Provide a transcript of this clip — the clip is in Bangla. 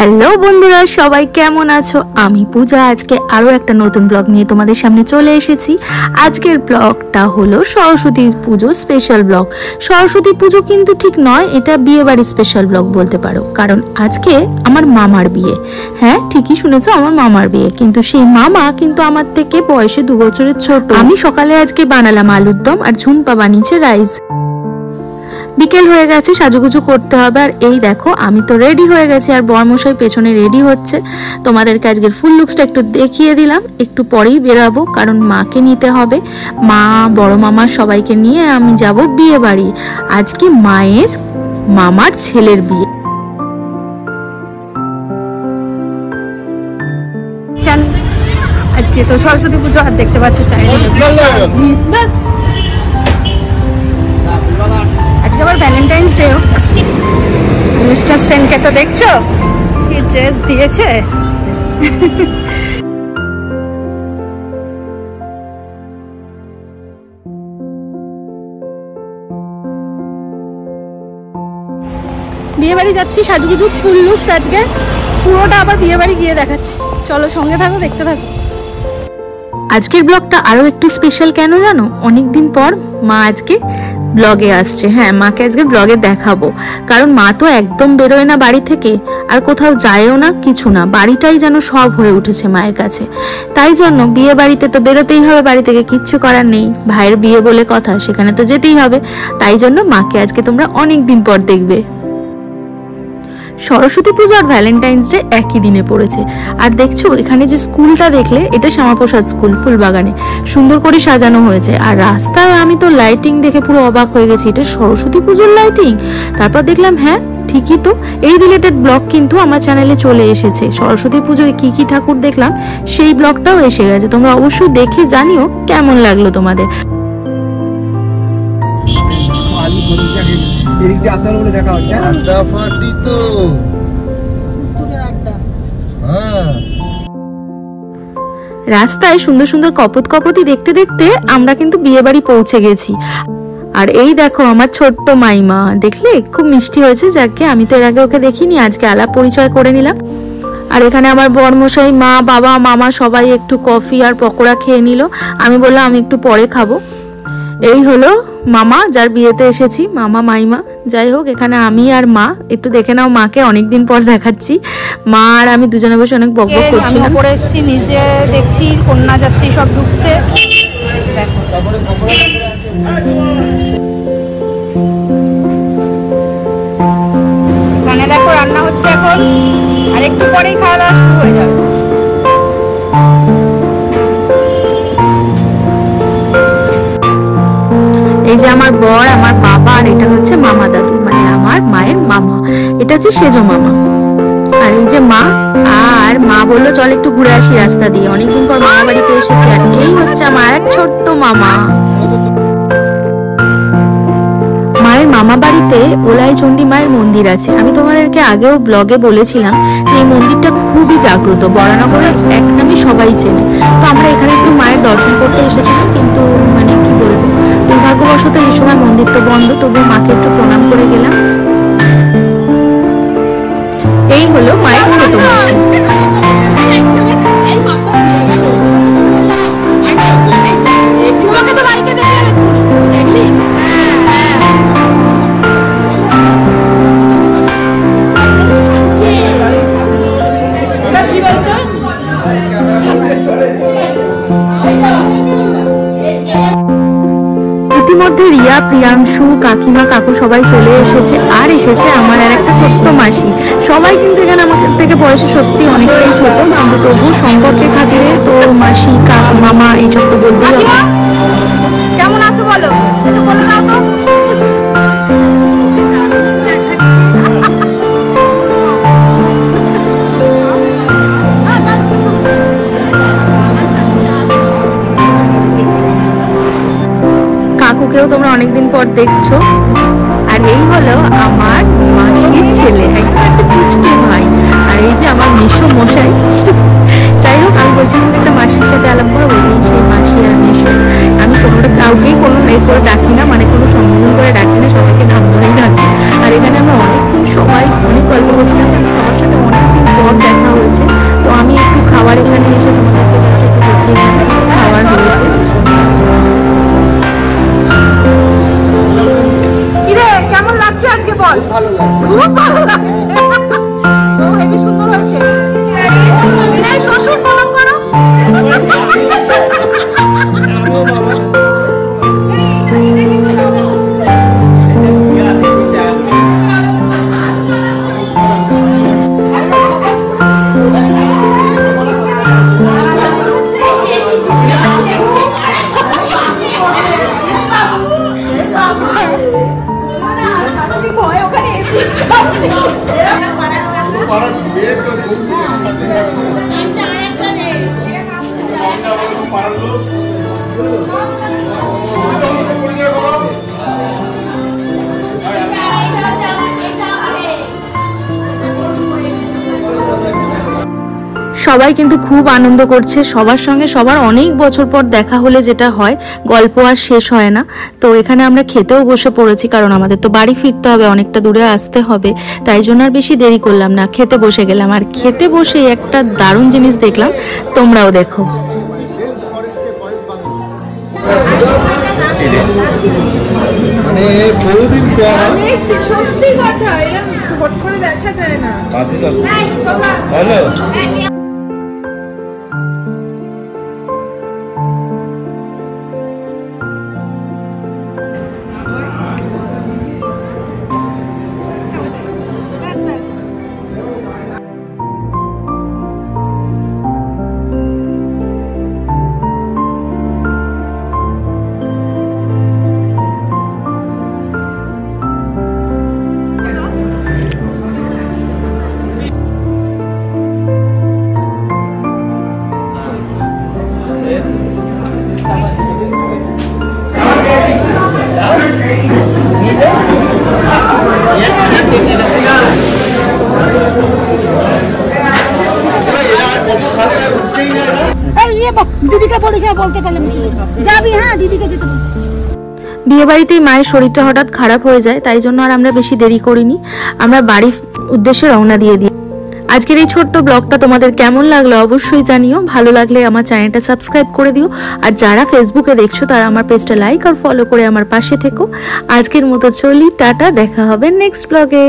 হ্যালো বন্ধুরা, সবাই কেমন আছো? আমি পূজা আজকে আরো একটা নতুন ব্লগ নিয়ে তোমাদের সামনে চলে এসেছি। আজকের ব্লগটা হলো সরস্বতী পুজো স্পেশাল ব্লগ। সরস্বতী পুজো কিন্তু ঠিক নয়, এটা বিয়ে বাড়ি স্পেশাল ব্লগ বলতে পারো, কারণ আজকে আমার মামার বিয়ে। হ্যাঁ, ঠিকই শুনেছো, আমার মামার বিয়ে। কিন্তু সেই মামা কিন্তু আমার থেকে বয়সে 2 বছরের ছোট। আমি সকালে আজকে বানালাম আলুর দম, আর ঝুম্পা বানিয়েছে রাইস। বিকেল হয়ে গেছে, সাজুগুজু করতে হবে। আর এই দেখো, আমি তো রেডি হয়ে গেছি, আর বরমশাই পেছনে রেডি হচ্ছে। তোমাদেরকে আজকের ফুল লুকসটা একটু দেখিয়ে দিলাম। একটু পরেই বেরাবো, কারণ মাকে নিতে হবে। মা, বড় মামা সবাইকে নিয়ে আমি যাব বিয়ে বাড়ি। আজকে মায়ের মামার ছেলের বিয়ে। আজকে তো সরস্বতী পুজো, আর দেখতে পাচ্ছ চারিদিকে আজকে আবার ভ্যালেন্টাইন্স ডে। মিস্টার সেনকে তো দেখছো কি ড্রেস দিয়েছে। বিয়ে বাড়ি যাচ্ছি, সাজুগুজু ফুল লুকস আজকে পুরোটা আবার বিয়ে বাড়ি গিয়ে দেখাচ্ছি। চলো সঙ্গে থাকো, দেখতে থাকো। আজকের ব্লগটা আরো একটু স্পেশাল কেন জানো? অনেকদিন পর মা আজকে ব্লগে আসছে। হ্যাঁ, মাকে আজকে ব্লগে দেখাবো, কারণ মা তো একদম বেরোয় না বাড়ি থেকে, আর কোথাও যায়ও না, কিছু না। বাড়িটাই যেন সব হয়ে উঠেছে মায়ের কাছে। তাই জন্য বিয়ে বাড়িতে তো বেরোতেই হবে, বাড়ি থেকে কিচ্ছু করার নেই। ভাইয়ের বিয়ে বলে কথা, সেখানে তো যেতেই হবে। তাই জন্য মাকে আজকে তোমরা অনেক দিন পর দেখবে। সরস্বতী পুজো আর ভ্যালেন্টাইন্স ডে একই দিনে পড়েছে। আর দেখছো এখানে যে স্কুলটা দেখলে, এটা শ্যামাপ্রসাদ স্কুল, ফুলবাগানে সুন্দর করে সাজানো হয়েছে। আর রাস্তায় আমি তো লাইটিং দেখে পুরো অবাক হয়ে গেছি, এটা সরস্বতী পুজোর লাইটিং। তারপর দেখলাম হ্যাঁ ঠিকই তো, এই রিলেটেড ব্লগ কিন্তু আমার চ্যানেলে চলে এসেছে। সরস্বতী পুজোয় কি কি ঠাকুর দেখলাম সেই ব্লগটাও এসে গেছে, তোমরা অবশ্যই দেখে জানিও কেমন লাগলো তোমাদের। দেখা হচ্ছে রাস্তায় সুন্দর সুন্দর কপতি দেখতে দেখতে আমরা কিন্তু বিয়ে বাড়ি পৌঁছে গেছি। আর এই দেখো আমার ছোট্ট মাইমা, দেখলে খুব মিষ্টি হয়েছে। যাকে আমি তো এর আগে ওকে দেখিনি, আজকে আলাপ পরিচয় করে নিলাম। আর এখানে আমার বরমশাই, মা, বাবা, মামা সবাই একটু কফি আর পকোড়া খেয়ে নিল। আমি বললাম আমি একটু পরে খাবো। এই হলো মামা, যার বিয়েতে এসেছি, মামা মাইমা। যাই হোক, এখানে আমি আর মা, একটু দেখে নাও মাকে, অনেকদিন পর দেখাচ্ছি। মা আর আমি দুজনে বসে অনেক বকবক করছিলাম। উপরে এসেছি, নিচে দেখছি কন্যা যাত্রী সব ঢুকছে। এখানে দেখো রান্না হচ্ছে এখন, আর একটু পরেই খাওয়া দাওয়া শুরু হয়ে যাবে। এই যে আমার বর, আমার বাবা, আর এটা হচ্ছে মামা দাদু, মানে আমার মায়ের মামা। এটা হচ্ছে সেজো মামা। আর এই যে মা, আর মা বললো চল একটু ঘুরে আসি রাস্তা দিয়ে, অনেকদিন পর মামা বাড়িতে এসেছে। আর এই হচ্ছে আমার এক ছোট্ট মামা। মায়ের মামা বাড়িতে ওলাই চণ্ডী মায়ের মন্দির আছে। আমি তোমাদেরকে আগেও ব্লগে বলেছিলাম যে এই মন্দিরটা খুবই জাগ্রত, বরানগরে এক নামে সবাই চেনে। তো আমরা এখানে একটু মায়ের দর্শন করতে এসেছিলাম, কিন্তু মানে কি বলবো, দুর্ভাগ্যবশত এই সময় মন্দির তো বন্ধ। তবুও মাকে একটু প্রণাম করে গেলাম। এই হলো মায়ের ছোট মাসি। ইতিমধ্যে রিয়া, প্রিয়াংশু, কাকিমা, কাকু সবাই চলে এসেছে। আর এসেছে আমার আর একটা ছোট্ট মাসি। সবাই কিন্তু এখানে আমার থেকে বয়সে সত্যি অনেকটাই ছোট, কিন্তু তবু সম্পর্কের খাতিরে তো মাসি, কাকু, মামা এইসব তো বলতেই হবে। কেমন আছো বলো, একটু বলে দাও তো। কাকুকেও তোমরা অনেকদিন পর দেখছো। আর এই হলো আমার মাসির ছেলে, একদম একটা পুচকে ভাই। আর এই যে আমার মেসো মশাই। যাই হোক, আমি বলছিলাম একটা মাসির সাথে আলাপ করবো, এই সেই মাসি আর মেসো। আমি কোনোটা কাউকেই কোনো করে ডাকি না, মানে কোনো সম্বোধন করে ডাকি না, সবাইকে নাম ধরেই ডাকি। আর এখানে আমরা অনেকক্ষণ সবাই অনেক গল্প করছিলাম, সবার সাথে অনেকদিন সবাই কিন্তু খুব আনন্দ করছে, সবার সঙ্গে সবার অনেক বছর পর দেখা হলে যেটা হয় গল্প আর শেষ হয় না। তো এখানে আমরা খেতেও বসে পড়েছি, কারণ আমাদের তো বাড়ি ফিরতে হবে, অনেকটা দূরে আসতে হবে, তাই জন্য আর বেশি দেরি করলাম না, খেতে বসে গেলাম। আর খেতে বসে একটা দারুণ জিনিস দেখলাম, তোমরাও দেখো। মানে বহুদিন পর সত্যি কথা, এরকম হট করে দেখা যায় না। হ্যালো দিদিকে বলেছে, বলতে পারলাম যাবি? হ্যাঁ, দিদিকে যেতে বলছি। বিয়ে বাড়িতেই মায়ের শরীরটা হঠাৎ খারাপ হয়ে যায়, তাই জন্য আর আমরা বেশি দেরি করিনি, আমরা বাড়ির উদ্দেশ্যে রওনা দিয়ে দিই। আজকের এই ছোট্ট ব্লগটা তোমাদের কেমন লাগলো অবশ্যই জানিও, ভালো লাগলে আমার চ্যানেলটা সাবস্ক্রাইব করে দিও, আর যারা ফেসবুকে দেখছো তারা আমার পেজটা লাইক আর ফলো করে আমার পাশে থেকো। আজকের মতো চলি, টাটা, দেখা হবে নেক্সট ব্লগে।